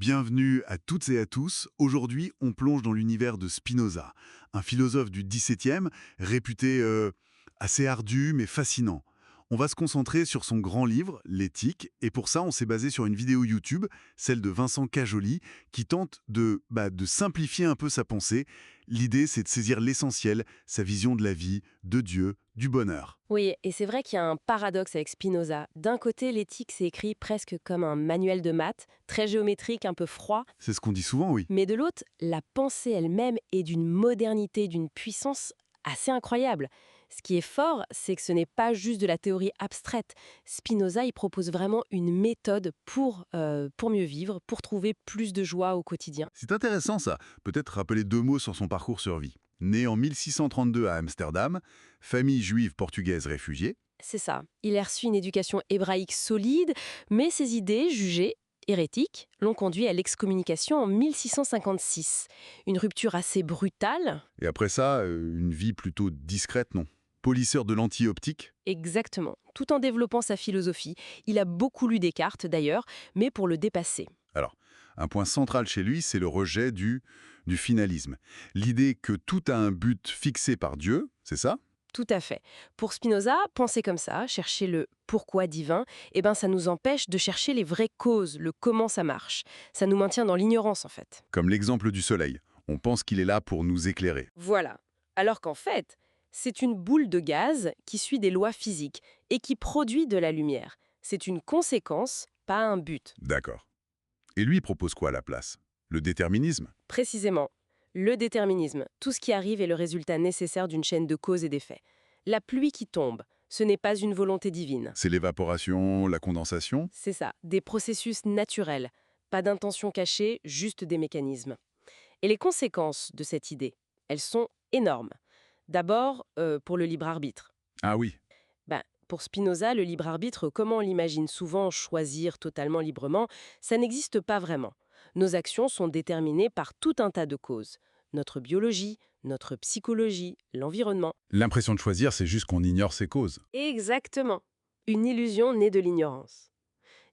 Bienvenue à toutes et à tous. Aujourd'hui, on plonge dans l'univers de Spinoza, un philosophe du XVIIe, réputé assez ardu mais fascinant. On va se concentrer sur son grand livre, L'Éthique, et pour ça, on s'est basé sur une vidéo YouTube, celle de Vincent Cajoli, qui tente de simplifier un peu sa pensée. L'idée, c'est de saisir l'essentiel, sa vision de la vie, de Dieu, du bonheur. Oui, et c'est vrai qu'il y a un paradoxe avec Spinoza. D'un côté, l'éthique, c'est écrit presque comme un manuel de maths, très géométrique, un peu froid, C'est ce qu'on dit souvent, oui. mais de l'autre, la pensée elle-même est d'une modernité, d'une puissance assez incroyable. Ce qui est fort, c'est que ce n'est pas juste de la théorie abstraite. Spinoza, il propose vraiment une méthode pour mieux vivre, pour trouver plus de joie au quotidien. C'est intéressant ça. Peut-être rappeler deux mots sur son parcours sur vie. Né en 1632 à Amsterdam, famille juive portugaise réfugiée. C'est ça. Il a reçu une éducation hébraïque solide, mais ses idées, jugées hérétiques, l'ont conduit à l'excommunication en 1656. Une rupture assez brutale. Et après ça, une vie plutôt discrète, non? Polisseur de lentilles optiques. Exactement. Tout en développant sa philosophie. Il a beaucoup lu Descartes d'ailleurs, mais pour le dépasser. Alors, un point central chez lui, c'est le rejet du finalisme. L'idée que tout a un but fixé par Dieu, c'est ça? Tout à fait. Pour Spinoza, penser comme ça, chercher le pourquoi divin, ça nous empêche de chercher les vraies causes, le comment ça marche. Ça nous maintient dans l'ignorance en fait. Comme l'exemple du soleil. On pense qu'il est là pour nous éclairer. Voilà. Alors qu'en fait, c'est une boule de gaz qui suit des lois physiques et qui produit de la lumière. C'est une conséquence, pas un but. D'accord. Et lui propose quoi à la place? Le déterminisme? Précisément, le déterminisme, tout ce qui arrive est le résultat nécessaire d'une chaîne de causes et d'effets. La pluie qui tombe, ce n'est pas une volonté divine. C'est l'évaporation, la condensation? C'est ça, des processus naturels. Pas d'intention cachée, juste des mécanismes. Et les conséquences de cette idée, elles sont énormes. D'abord, pour le libre arbitre. Ah oui. Pour Spinoza, le libre arbitre, comme on l'imagine souvent choisir totalement librement, ça n'existe pas vraiment. Nos actions sont déterminées par tout un tas de causes. Notre biologie, notre psychologie, l'environnement. L'impression de choisir, c'est juste qu'on ignore ses causes. Exactement. Une illusion née de l'ignorance.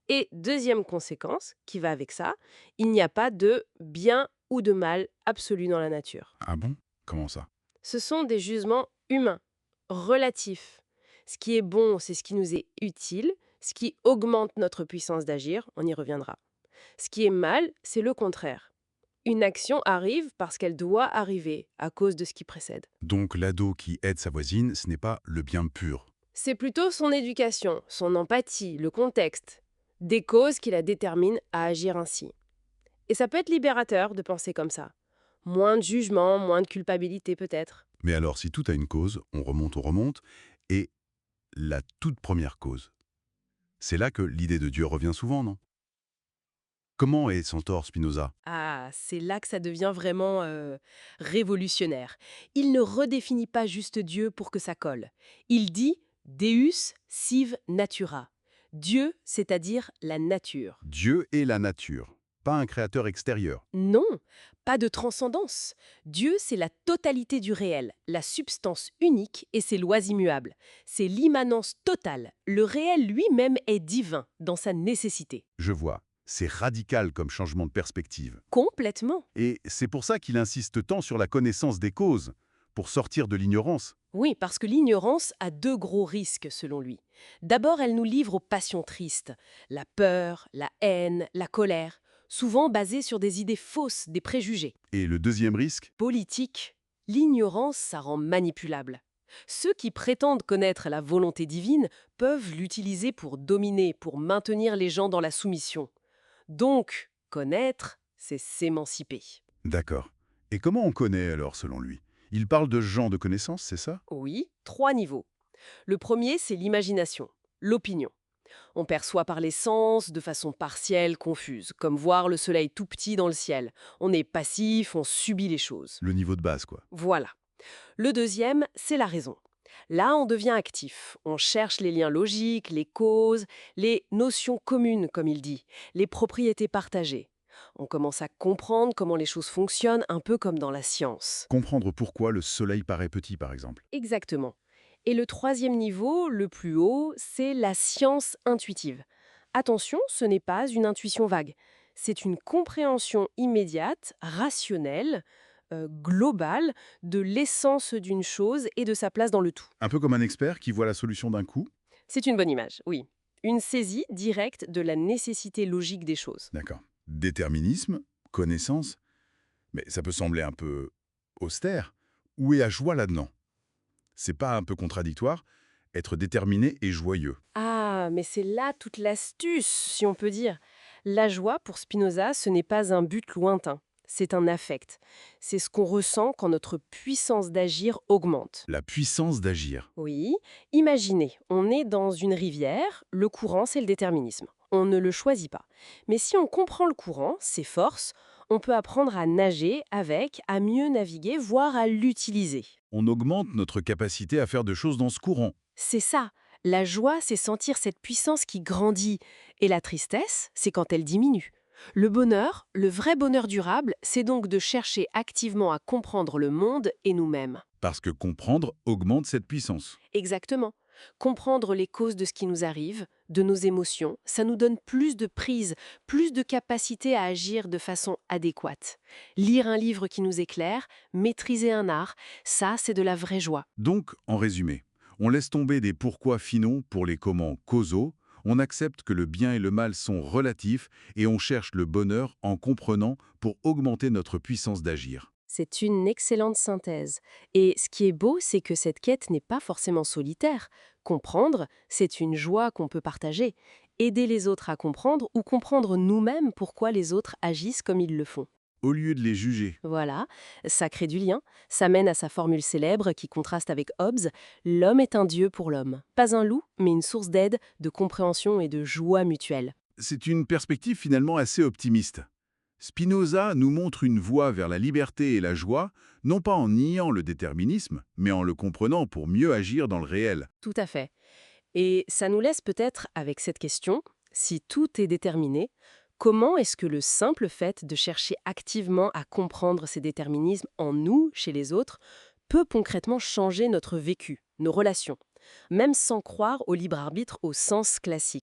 Et deuxième conséquence, qui va avec ça, il n'y a pas de bien ou de mal absolu dans la nature. Ah bon? Comment ça? Ce sont des jugements humains, relatifs. Ce qui est bon, c'est ce qui nous est utile, ce qui augmente notre puissance d'agir, on y reviendra. Ce qui est mal, c'est le contraire. Une action arrive parce qu'elle doit arriver, à cause de ce qui précède. Donc l'ado qui aide sa voisine, ce n'est pas le bien pur. C'est plutôt son éducation, son empathie, le contexte, des causes qui la déterminent à agir ainsi. Et ça peut être libérateur de penser comme ça. Moins de jugement, moins de culpabilité peut-être. Mais alors, si tout a une cause, on remonte, et la toute première cause. C'est là que l'idée de Dieu revient souvent, non? Comment est Centaure Spinoza? Ah, c'est là que ça devient vraiment révolutionnaire. Il ne redéfinit pas juste Dieu pour que ça colle. Il dit Deus sive natura. Dieu, c'est-à-dire la nature. Dieu est la nature, pas un créateur extérieur. Non, pas de transcendance. Dieu, c'est la totalité du réel, la substance unique et ses lois immuables. C'est l'immanence totale. Le réel lui-même est divin dans sa nécessité. Je vois. C'est radical comme changement de perspective. Complètement. Et c'est pour ça qu'il insiste tant sur la connaissance des causes, pour sortir de l'ignorance. Oui, parce que l'ignorance a deux gros risques selon lui. D'abord, elle nous livre aux passions tristes, la peur, la haine, la colère, souvent basées sur des idées fausses, des préjugés. Et le deuxième risque? Politique, l'ignorance, ça rend manipulable. Ceux qui prétendent connaître la volonté divine peuvent l'utiliser pour dominer, pour maintenir les gens dans la soumission. Donc, connaître, c'est s'émanciper. D'accord. Et comment on connaît alors, selon lui? Il parle de gens de connaissances, c'est ça? Oui, trois niveaux. Le premier, c'est l'imagination, l'opinion. On perçoit par les sens de façon partielle, confuse, comme voir le soleil tout petit dans le ciel. On est passif, on subit les choses. Le niveau de base, quoi. Voilà. Le deuxième, c'est la raison. Là, on devient actif. On cherche les liens logiques, les causes, les notions communes, comme il dit, les propriétés partagées. On commence à comprendre comment les choses fonctionnent, un peu comme dans la science. Comprendre pourquoi le soleil paraît petit, par exemple. Exactement. Et le troisième niveau, le plus haut, c'est la science intuitive. Attention, ce n'est pas une intuition vague. C'est une compréhension immédiate, rationnelle, globale, de l'essence d'une chose et de sa place dans le tout. Un peu comme un expert qui voit la solution d'un coup. C'est une bonne image, oui. Une saisie directe de la nécessité logique des choses. D'accord. Déterminisme, connaissance, mais ça peut sembler un peu austère. Où est la joie là-dedans? C'est pas un peu contradictoire? Être déterminé et joyeux. Ah, mais c'est là toute l'astuce, si on peut dire. La joie, pour Spinoza, ce n'est pas un but lointain, c'est un affect. C'est ce qu'on ressent quand notre puissance d'agir augmente. La puissance d'agir. Oui, imaginez, on est dans une rivière, le courant, c'est le déterminisme. On ne le choisit pas. Mais si on comprend le courant, ses forces, on peut apprendre à nager avec, à mieux naviguer, voire à l'utiliser. On augmente notre capacité à faire de choses dans ce courant. C'est ça. La joie, c'est sentir cette puissance qui grandit. Et la tristesse, c'est quand elle diminue. Le bonheur, le vrai bonheur durable, c'est donc de chercher activement à comprendre le monde et nous-mêmes. Parce que comprendre augmente cette puissance. Exactement. Comprendre les causes de ce qui nous arrive, de nos émotions, ça nous donne plus de prise, plus de capacité à agir de façon adéquate. Lire un livre qui nous éclaire, maîtriser un art, ça, c'est de la vraie joie. Donc, en résumé, on laisse tomber des pourquoi finaux pour les comment causaux, on accepte que le bien et le mal sont relatifs et on cherche le bonheur en comprenant pour augmenter notre puissance d'agir. C'est une excellente synthèse. Et ce qui est beau, c'est que cette quête n'est pas forcément solitaire. Comprendre, c'est une joie qu'on peut partager. Aider les autres à comprendre ou comprendre nous-mêmes pourquoi les autres agissent comme ils le font. Au lieu de les juger. Voilà, ça crée du lien, ça mène à sa formule célèbre qui contraste avec Hobbes, l'homme est un dieu pour l'homme. Pas un loup, mais une source d'aide, de compréhension et de joie mutuelle. C'est une perspective finalement assez optimiste. Spinoza nous montre une voie vers la liberté et la joie, non pas en niant le déterminisme, mais en le comprenant pour mieux agir dans le réel. Tout à fait. Et ça nous laisse peut-être avec cette question, si tout est déterminé, comment est-ce que le simple fait de chercher activement à comprendre ces déterminismes en nous, chez les autres, peut concrètement changer notre vécu, nos relations, même sans croire au libre arbitre au sens classique?